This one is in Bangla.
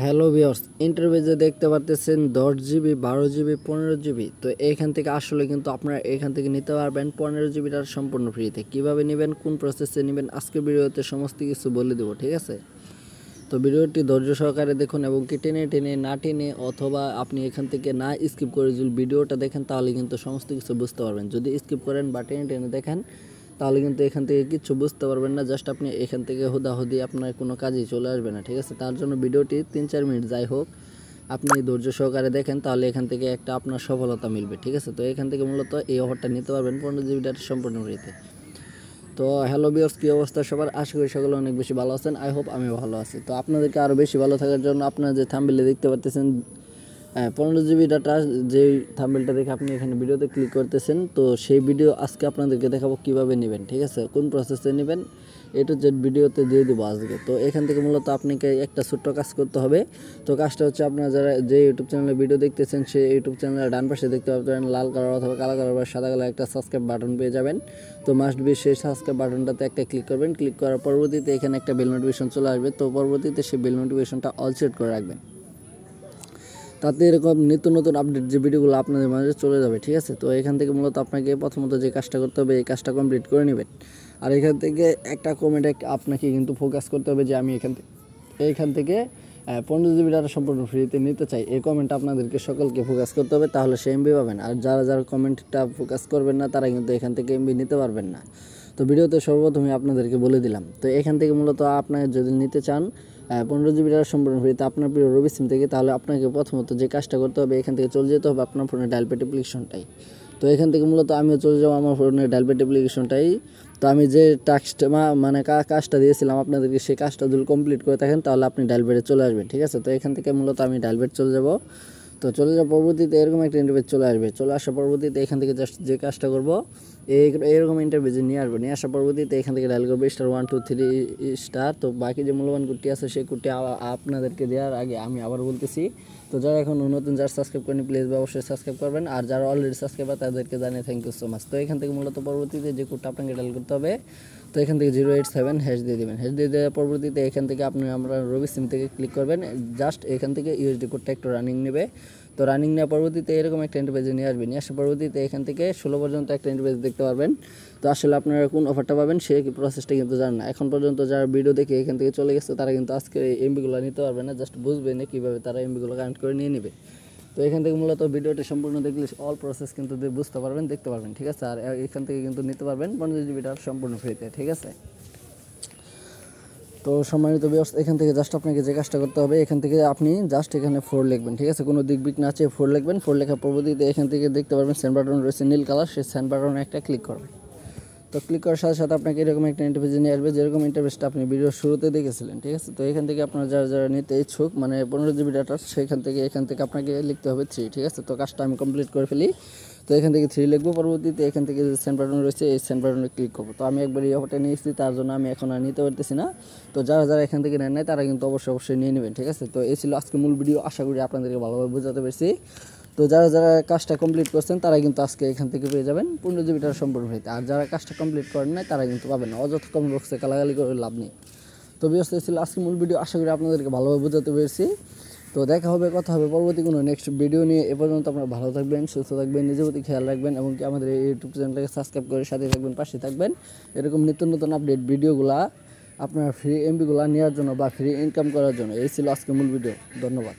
হ্যালো ভিউয়ার্স, ইন্টারভিউতে দেখতে পারতেছেন 10 জিবি, 12 জিবি, 15 জিবি। তো এইখান থেকে আসলে কিন্তু আপনারা এখান থেকে নিতে পারবেন 15 জিবিটা সম্পূর্ণ ফ্রিতে। কীভাবে নেবেন, কোন প্রসেসে নেবেন, আজকের ভিডিওতে সমস্ত কিছু বলে দেবো, ঠিক আছে? তো ভিডিওটি ধৈর্য সহকারে দেখুন এবং কি টেনে টেনে না টেনে অথবা আপনি এখান থেকে না স্কিপ করে যদি ভিডিওটা দেখেন তাহলে কিন্তু সমস্ত কিছু বুঝতে পারবেন। যদি স্কিপ করেন বা টেনে টেনে দেখেন তাহলে কিন্তু এখান থেকে কিচ্ছু বুঝতে পারবেন না। জাস্ট আপনি এখান থেকে হুদাহুদি আপনার কোনো কাজই চলে আসবে না, ঠিক আছে? তার জন্য ভিডিওটি 3-4 মিনিট যাই হোক আপনি ধৈর্য সহকারে দেখেন, তাহলে এখান থেকে একটা আপনার সফলতা মিলবে, ঠিক আছে? তো এখান থেকে মূলত এই অফারটা নিতে পারবেন 15 জিবি ডাটা সম্পূর্ণ ফ্রিতে। তো হ্যালো ভিউয়ার্স, কী অবস্থা সবার? আশা করি সকলে অনেক বেশি ভালো আছেন। আই হোপ আমি ভালো আছি। তো আপনাদেরকে আরও বেশি ভালো থাকার জন্য আপনারা যে থাম্বনেলে দেখতে পাচ্ছেন 15 জিবি ডাটা, যেই থাম্বনেলটা দেখে আপনি এখানে ভিডিওতে ক্লিক করতেছেন, তো সেই ভিডিও আজকে আপনাদেরকে দেখাবো কীভাবে নেবেন, ঠিক আছে? কোন প্রসেসে নেবেন এটা যে ভিডিওতে দিয়ে দেবো আজকে। তো এখান থেকে মূলত আপনাকে একটা ছোট্ট কাজ করতে হবে। তো কাজটা হচ্ছে, আপনারা যারা যে ইউটিউব চ্যানেলে ভিডিও দেখতেছেন সেই ইউটিউব চ্যানেলের ডান পাশে দেখতে পাবেন লাল কালার অথবা কালো কালার বা সাদা কালার একটা সাবস্ক্রাইব বাটন পেয়ে যাবেন। তো মাস্ট বি সেই সাবস্ক্রাইব বাটনটাতে একটা ক্লিক করবেন। ক্লিক করার পরবর্তীতে এখানে একটা বেল নোটিফিকেশন চলে আসবে। তো পরবর্তীতে সেই বেল নোটিফিকেশনটা অল সেট করে রাখবেন। তাতে এরকম নিত্য নতুন আপডেট যে ভিডিওগুলো আপনাদের মাঝে চলে যাবে, ঠিক আছে? তো এখান থেকে মূলত আপনাকে প্রথমত যে কাজটা করতে হবে এই কাজটা কমপ্লিট করে নেবেন। আর এখান থেকে একটা কমেন্টে আপনাকে কিন্তু ফোকাস করতে হবে যে আমি এইখান থেকে 15 জিবি ডাটা সম্পূর্ণ ফ্রিতে নিতে চাই। এই কমেন্টটা আপনাদেরকে সকলকে ফোকাস করতে হবে, তাহলে সে এমবি পাবেন। আর যারা যারা কমেন্টটা ফোকাস করবেন না তারা কিন্তু এখান থেকে এমবি নিতে পারবেন না। তো ভিডিওতে সর্বপ্রথমে আপনাদেরকে বলে দিলাম। তো এখান থেকে মূলত আপনারা যদি নিতে চান 15 জিবি ডাটা সম্পূর্ণ ফ্রিতে আপনার প্রিয় রবি সিম থেকে, তাহলে আপনাকে প্রথমত যে কাজটা করতে হবে এখান থেকে চলে যেতে হবে আপনার ফোনের ডায়াল প্যাড অ্যাপ্লিকেশনটাই। তো এখান থেকে মূলত আমিও চলে যাবো আমার ফোনের ডায়াল প্যাড অ্যাপ্লিকেশনটাই। তো আমি যে টাস্কটা মানে কাজটা দিয়েছিলাম আপনাদেরকে, সেই কাজটা যদি কমপ্লিট করে থাকেন তাহলে আপনি ডায়াল প্যাডে চলে আসবেন, ঠিক আছে? তো এখান থেকে মূলত আমি ডায়াল প্যাড চলে যাব। তো চলে যাওয়ার পরবর্তীতে এরকম একটা ইন্টারভিউ চলে আসবে। চলে আসার পরবর্তীতে এখান থেকে জাস্ট যে কাজটা করবো এরকম ইন্টারভিউ নিয়ে আসবো। নিয়ে আসার পরবর্তীতে এখান থেকে ডায়াল করবো *123*। তো বাকি যে মূল্যবান কোডটি আছে সেই কোডটি আপনাদেরকে দেওয়ার আগে আমি আবার বলতেছি। তো যারা এখন নতুন যারা সাবস্ক্রাইব করেনি প্লিজ অবশ্যই সাবস্ক্রাইব করবেন। আর যারা অলরেডি সাবস্ক্রাইবার তাদেরকে জানিয়ে থ্যাংক ইউ সো মাচ। তো এখান থেকে মূলত পরবর্তীতে যে কোডটা আপনাকে ডায়াল করতে হবে, তো এখান থেকে 087 হ্যাশ দিয়ে দেবেন। হ্যাশ দিয়ে দেওয়ার পরবর্তীতে এখান থেকে আপনি আমরা রবি সিম থেকে ক্লিক করবেন। জাস্ট এখান থেকে ইউএসডি কোডটা একটু রানিং নেবে। তো রানিং নেওয়ার পরবর্তীতে এরকম একটা ইন্টারফেসে নিয়ে আসবে। নিয়ে আসার পরবর্তীতে এখান থেকে 16 পর্যন্ত একটা ইন্টারফেস দেখতে পারবেন। তো আসলে আপনারা কোন অফারটা পাবেন সেই প্রসেসটা কিন্তু জানেন না। এখন পর্যন্ত যারা ভিডিও দেখে এখান থেকে চলে গেছে তারা কিন্তু আজকে এমবিগুলো নিতে পারবে না। জাস্ট বুঝবে না কীভাবে তারা এমবিগুলো কানেক্ট করে নিয়ে নেবে। তো এখান থেকে মূলত ভিডিওটি সম্পূর্ণ দেখলে অল প্রসেস কিন্তু বুঝতে পারবেন, দেখতে পারবেন, ঠিক আছে? আর এখান থেকে কিন্তু নিতে পারবেন 15 জিবি সম্পূর্ণ ফ্রিতে, ঠিক আছে? তো সম্মানিত ভিউয়ার্স, এখান থেকে জাস্ট আপনাকে যে কাজটা করতে হবে এখান থেকে আপনি জাস্ট এখানে 4 লিখবেন, ঠিক আছে? কোনো দিক বিক না চেয়ে 4 লিখবেন। 4 লেখার পরবর্তীতে এখান থেকে দেখতে পারবেন সেন্ড বাটন রয়েছে নীল কালার, সেই সেন্ড বাটনে একটা ক্লিক করবেন। তো ক্লিক করার সাথে সাথে আপনাকে এরকম একটা ইন্টারফেসে নিয়ে আসবে, যেরকম ইন্টারফেসটা আপনি ভিডিওর শুরুতে দেখেছিলেন, ঠিক আছে? তো এখান থেকে আপনারা যারা যারা নিতে ইচ্ছুক মানে 15 জিবি ডাটা, এখান থেকে আপনাকে লিখতে হবে 3, ঠিক আছে? তো কাজটা আমি কমপ্লিট করে ফেলি। তো এখান থেকে 3 লিখবো। পরবর্তীতে এখান থেকে যে সেন্ড বাটন রয়েছে এই সেন্ড বাটনে ক্লিক করবো। তো আমি একবার এই অফারটা নিয়েছি, তার জন্য আমি এখন আর নিতে পারতেছি না। তো যারা যারা এখান থেকে নেন নাই তারা কিন্তু অবশ্যই নিয়ে নেবেন, ঠিক আছে? তো এই ছিল আজকে মূল ভিডিও। আশা করি আপনাদেরকে ভালোভাবে বোঝাতে পেরেছি। তো যারা যারা কাজটা কমপ্লিট করছেন তারা কিন্তু আজকে এখান থেকে পেয়ে যাবেন 15 জিবি সম্পূর্ণ ফ্রিতে। আর যারা কাজটা কমপ্লিট করেন নাই তারা কিন্তু পাবেন না। অযথা কমেন্ট বক্সে গালাগালি করে লাভ নেই। তো ব্যস্ত ছিল আজকে মূল ভিডিও। আশা করি আপনাদেরকে ভালোভাবে বোঝাতে পেরেছি। তো দেখা হবে, কথা হবে পরবর্তী কোনো নেক্সট ভিডিও নিয়ে। এ পর্যন্ত আপনারা ভালো থাকবেন, সুস্থ থাকবেন, নিজের প্রতি খেয়াল রাখবেন এবং কি আমাদের এই ইউটিউব চ্যানেলটাকে সাবস্ক্রাইব করে সাথে থাকবেন, পাশে থাকবেন। এরকম নিত্য নতুন আপডেট ভিডিওগুলা আপনার ফ্রি এমবিগুলো নেওয়ার জন্য বা ফ্রি ইনকাম করার জন্য। এই ছিল আজকে মূল ভিডিও। ধন্যবাদ।